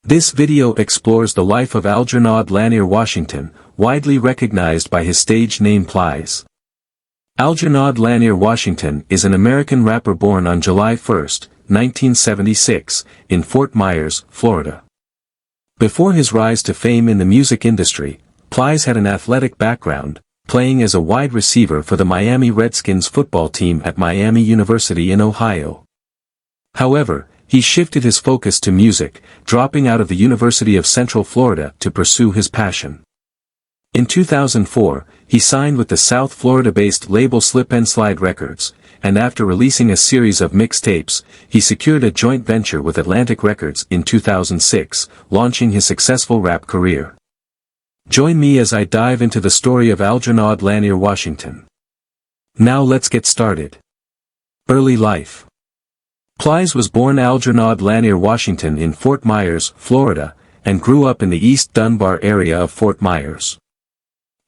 This video explores the life of Algernod Lanier Washington, widely recognized by his stage name Plies. Algernod Lanier Washington is an American rapper born on July 1, 1976, in Fort Myers, Florida. Before his rise to fame in the music industry, Plies had an athletic background, playing as a wide receiver for the Miami Redskins football team at Miami University in Ohio. However, he shifted his focus to music, dropping out of the University of Central Florida to pursue his passion. In 2004, he signed with the South Florida-based label Slip and Slide Records, and after releasing a series of mixtapes, he secured a joint venture with Atlantic Records in 2006, launching his successful rap career. Join me as I dive into the story of Algernod Lanier Washington. Now let's get started. Early life. Plies was born Algernod Lanier Washington in Fort Myers, Florida, and grew up in the East Dunbar area of Fort Myers.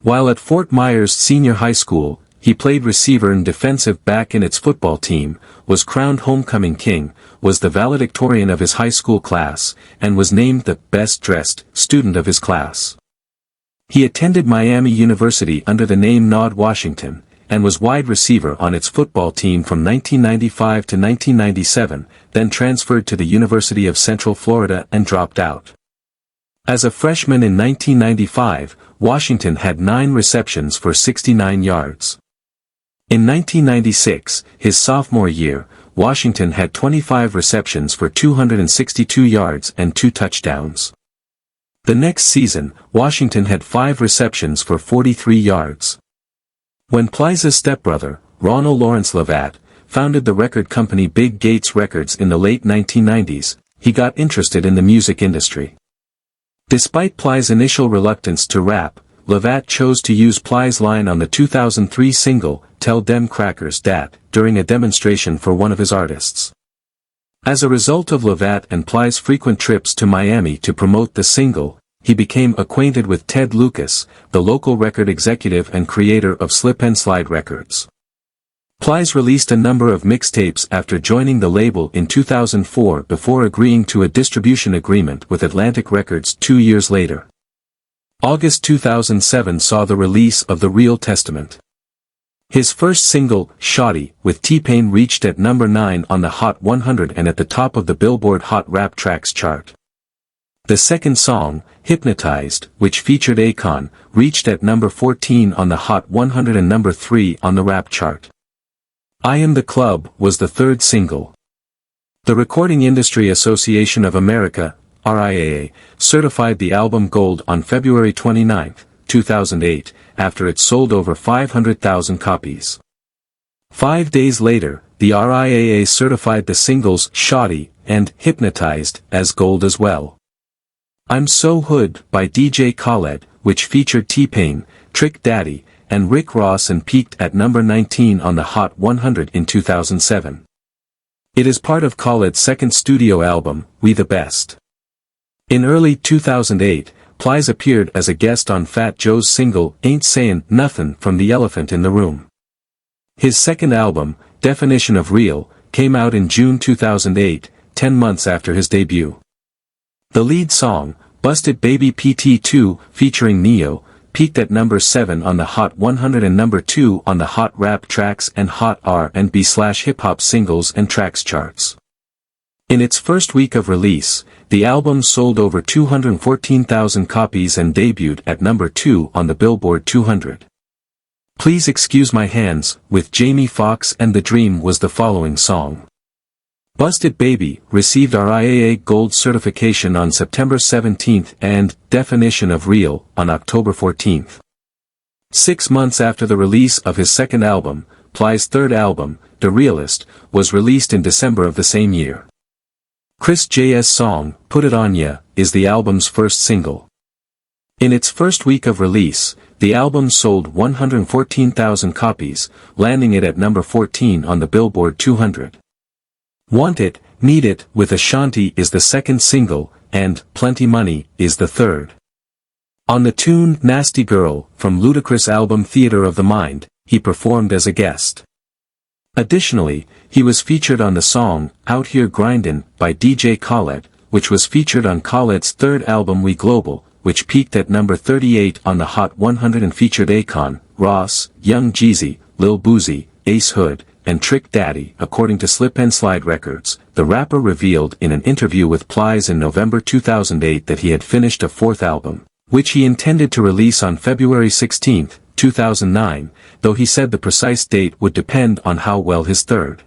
While at Fort Myers Senior High School, he played receiver and defensive back in its football team, was crowned homecoming king, was the valedictorian of his high school class, and was named the best-dressed student of his class. He attended Miami University under the name Nod Washington, and was wide receiver on its football team from 1995 to 1997, then transferred to the University of Central Florida and dropped out. As a freshman in 1995, Washington had 9 receptions for 69 yards. In 1996, his sophomore year, Washington had 25 receptions for 262 yards and 2 touchdowns. The next season, Washington had 5 receptions for 43 yards. When Plies' stepbrother, Ronald Lawrence Lavatt, founded the record company Big Gates Records in the late 1990s, he got interested in the music industry. Despite Plies' initial reluctance to rap, Lavatt chose to use Plies' line on the 2003 single, Tell Dem Crackers Dat, during a demonstration for one of his artists. As a result of Lavatt and Plies' frequent trips to Miami to promote the single, he became acquainted with Ted Lucas, the local record executive and creator of Slip and Slide Records. Plies released a number of mixtapes after joining the label in 2004 before agreeing to a distribution agreement with Atlantic Records 2 years later. August 2007 saw the release of The Real Testament. His first single, Shoddy, with T-Pain reached at number 9 on the Hot 100 and at the top of the Billboard Hot Rap Tracks chart. The second song, Hypnotized, which featured Akon, reached at number 14 on the Hot 100 and number 3 on the rap chart. I Am the Club was the third single. The Recording Industry Association of America, RIAA, certified the album gold on February 29, 2008, after it sold over 500,000 copies. 5 days later, the RIAA certified the singles Shoddy and Hypnotized as gold as well. I'm So Hood by DJ Khaled, which featured T-Pain, Trick Daddy, and Rick Ross and peaked at number 19 on the Hot 100 in 2007. It is part of Khaled's second studio album, We the Best. In early 2008, Plies appeared as a guest on Fat Joe's single Ain't Sayin' Nothin' from The Elephant in the Room. His second album, Definition of Real, came out in June 2008, 10 months after his debut. The lead song, Busted Baby PT2, featuring Neo, peaked at number 7 on the Hot 100 and number 2 on the Hot Rap Tracks and Hot R&B/Hip Hop Singles and Tracks charts. In its first week of release, the album sold over 214,000 copies and debuted at number 2 on the Billboard 200. Please Excuse My Hands, with Jamie Foxx and The Dream was the following song. Busted Baby received RIAA Gold certification on September 17 and Definition of Real on October 14. 6 months after the release of his second album, Plies' third album, The Realist, was released in December of the same year. Chris J.'s song, Put It On Ya, is the album's first single. In its first week of release, the album sold 114,000 copies, landing it at number 14 on the Billboard 200. Want It, Need It with Ashanti is the second single, and Plenty Money is the third. On the tune Nasty Girl from Ludacris' album Theater of the Mind, he performed as a guest. Additionally, he was featured on the song Out Here Grindin' by DJ Khaled, which was featured on Khaled's third album We Global, which peaked at number 38 on the Hot 100 and featured Akon, Ross, Young Jeezy, Lil Boozy, Ace Hood, and Trick Daddy. According to Slip and Slide Records, the rapper revealed in an interview with Plies in November 2008 that he had finished a fourth album, which he intended to release on February 16, 2009, though he said the precise date would depend on how well his third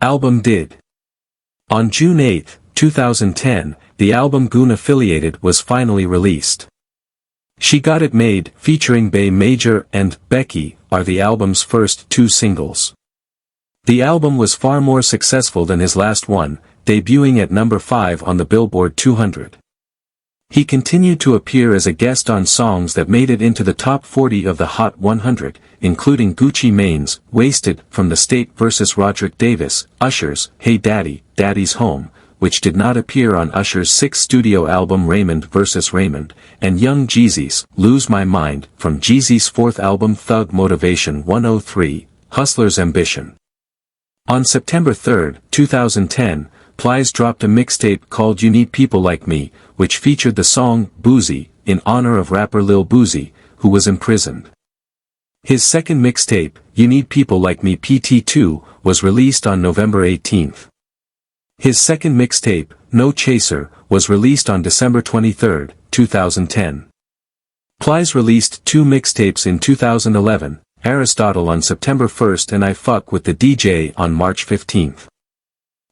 album did. On June 8, 2010, the album Goon Affiliated was finally released. She Got It Made, featuring Bay Major and Becky, are the album's first two singles. The album was far more successful than his last one, debuting at number 5 on the Billboard 200. He continued to appear as a guest on songs that made it into the top 40 of the Hot 100, including Gucci Mane's Wasted from The State vs. Roderick Davis, Usher's Hey Daddy, Daddy's Home, which did not appear on Usher's sixth studio album Raymond vs. Raymond, and Young Jeezy's Lose My Mind from Jeezy's fourth album Thug Motivation 103, Hustler's Ambition. On September 3, 2010, Plies dropped a mixtape called You Need People Like Me, which featured the song Boozy, in honor of rapper Lil Boozy, who was imprisoned. His second mixtape, You Need People Like Me PT2, was released on November 18. His second mixtape, No Chaser, was released on December 23, 2010. Plies released two mixtapes in 2011, Aristotle on September 1 and I Fuck With The DJ on March 15.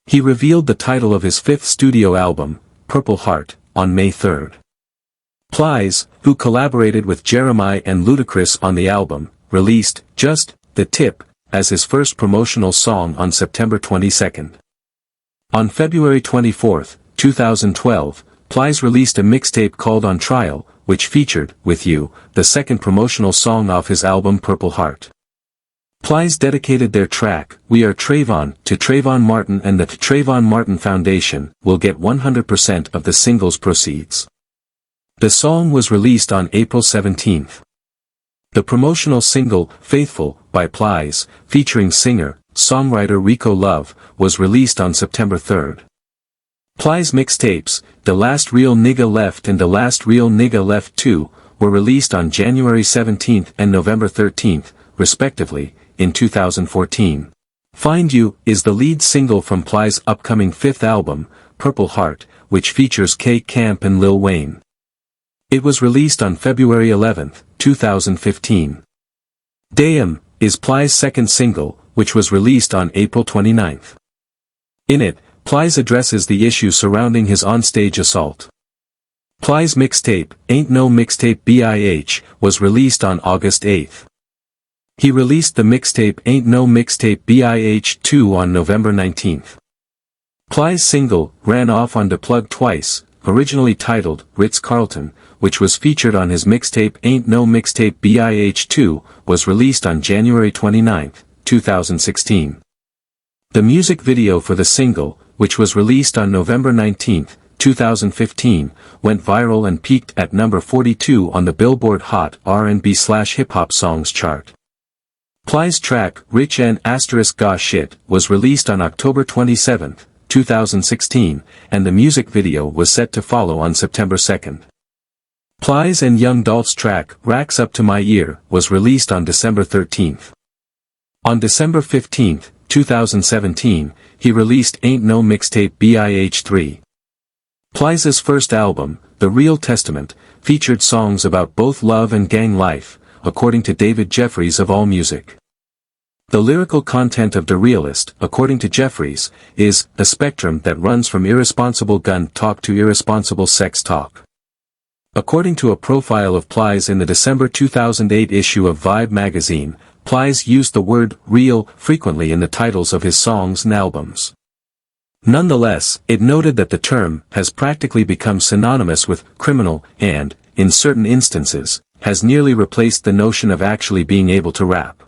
He revealed the title of his fifth studio album, Purple Heart, on May 3. Plies, who collaborated with Jeremiah and Ludacris on the album, released Just The Tip as his first promotional song on September 22. On February 24, 2012, Plies released a mixtape called On Trial, which featured With You, the second promotional song off his album Purple Heart. Plies dedicated their track, We Are Trayvon, to Trayvon Martin, and the Trayvon Martin Foundation will get 100% of the single's proceeds. The song was released on April 17. The promotional single, Faithful, by Plies, featuring singer-songwriter Rico Love, was released on September 3. Plies mixtapes, The Last Real Nigga Left and The Last Real Nigga Left 2, were released on January 17 and November 13, respectively, in 2014. Find You is the lead single from Plies' upcoming fifth album, Purple Heart, which features K. Camp and Lil Wayne. It was released on February 11, 2015. Damn is Plies' second single, which was released on April 29. In it, Plies addresses the issue surrounding his onstage assault. Plies' mixtape, Ain't No Mixtape BIH, was released on August 8. He released the mixtape Ain't No Mixtape BIH 2 on November 19. Plies' single, Ran Off on Da Plug Twice, originally titled Ritz-Carlton, which was featured on his mixtape Ain't No Mixtape BIH 2, was released on January 29, 2016. The music video for the single, which was released on November 19, 2015, went viral and peaked at number 42 on the Billboard Hot R&B/Hip Hop Songs chart. Plies' track, Rich N** Gosh Shit, was released on October 27, 2016, and the music video was set to follow on September 2. Plies and Young Dolph's track, Racks Up to My Ear, was released on December 13. On December 15, 2017, he released Ain't No Mixtape BIH 3. Plies' first album, The Real Testament, featured songs about both love and gang life, according to David Jeffries of AllMusic. The lyrical content of The Realist, according to Jeffries, is a spectrum that runs from irresponsible gun talk to irresponsible sex talk. According to a profile of Plies in the December 2008 issue of Vibe magazine, Plies used the word real frequently in the titles of his songs and albums. Nonetheless, it noted that the term has practically become synonymous with criminal and, in certain instances, has nearly replaced the notion of actually being able to rap.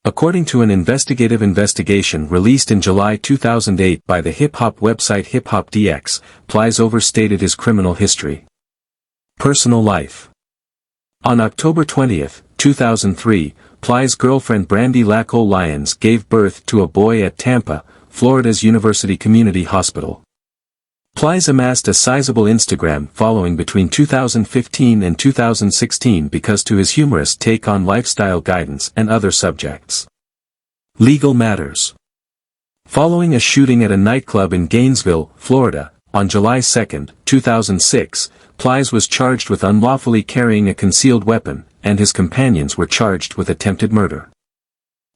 According to an investigative investigation released in July 2008 by the hip-hop website Hip Hop DX, Plies overstated his criminal history. Personal life. On October 20, 2003, Plies' girlfriend Brandy Laco Lyons gave birth to a boy at Tampa, Florida's University Community Hospital. Plies amassed a sizable Instagram following between 2015 and 2016 because to his humorous take on lifestyle guidance and other subjects. Legal matters. Following a shooting at a nightclub in Gainesville, Florida, on July 2, 2006, Plies was charged with unlawfully carrying a concealed weapon, and his companions were charged with attempted murder.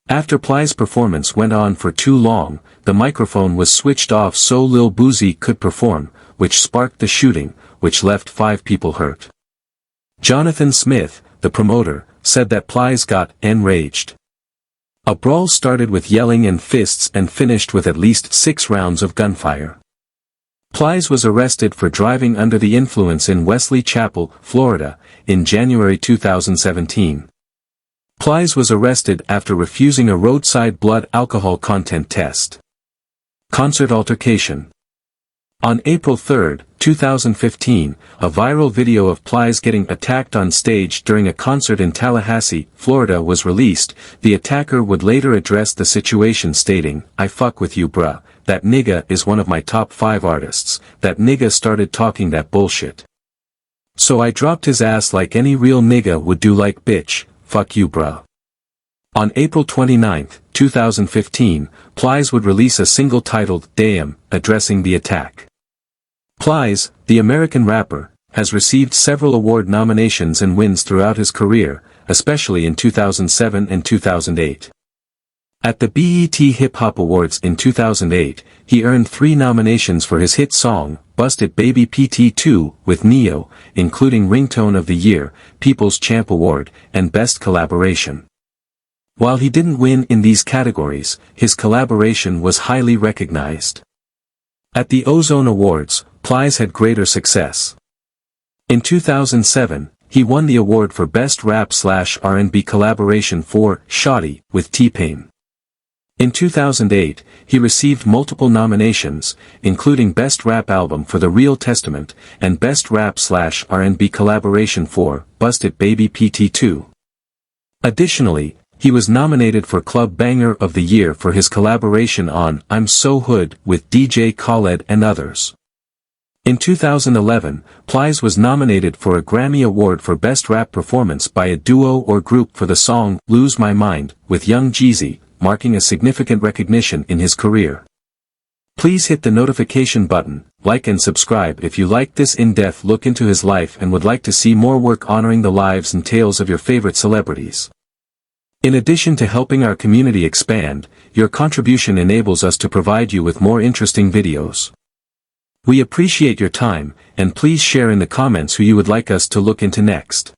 After Plies' performance went on for too long, the microphone was switched off so Lil Boozy could perform, which sparked the shooting, which left 5 people hurt. Jonathan Smith, the promoter, said that Plies got enraged. A brawl started with yelling and fists and finished with at least 6 rounds of gunfire. Plies was arrested for driving under the influence in Wesley Chapel, Florida, in January 2017. Plies was arrested after refusing a roadside blood alcohol content test. Concert altercation. On April 3, 2015, a viral video of Plies getting attacked on stage during a concert in Tallahassee, Florida was released. The attacker would later address the situation stating, "I fuck with you bruh, that nigga is one of my top 5 artists, that nigga started talking that bullshit. So I dropped his ass like any real nigga would do like bitch, fuck you bruh." On April 29, 2015, Plies would release a single titled, Damn, addressing the attack. Plies, the American rapper, has received several award nominations and wins throughout his career, especially in 2007 and 2008. At the BET Hip Hop Awards in 2008, he earned 3 nominations for his hit song, Bust It Baby PT2, with Neo, including Ringtone of the Year, People's Champ Award, and Best Collaboration. While he didn't win in these categories, his collaboration was highly recognized. At the Ozone Awards, Plies had greater success. In 2007, he won the award for Best Rap/R&B Collaboration for Shawty with T-Pain. In 2008, he received multiple nominations, including Best Rap Album for The Real Testament, and Best Rap/R&B Collaboration for Bust It Baby PT2. Additionally, he was nominated for Club Banger of the Year for his collaboration on I'm So Hood with DJ Khaled and others. In 2011, Plies was nominated for a Grammy Award for Best Rap Performance by a duo or group for the song Lose My Mind with Young Jeezy, marking a significant recognition in his career. Please hit the notification button, like and subscribe if you like this in-depth look into his life and would like to see more work honoring the lives and tales of your favorite celebrities. In addition to helping our community expand, your contribution enables us to provide you with more interesting videos. We appreciate your time, and please share in the comments who you would like us to look into next.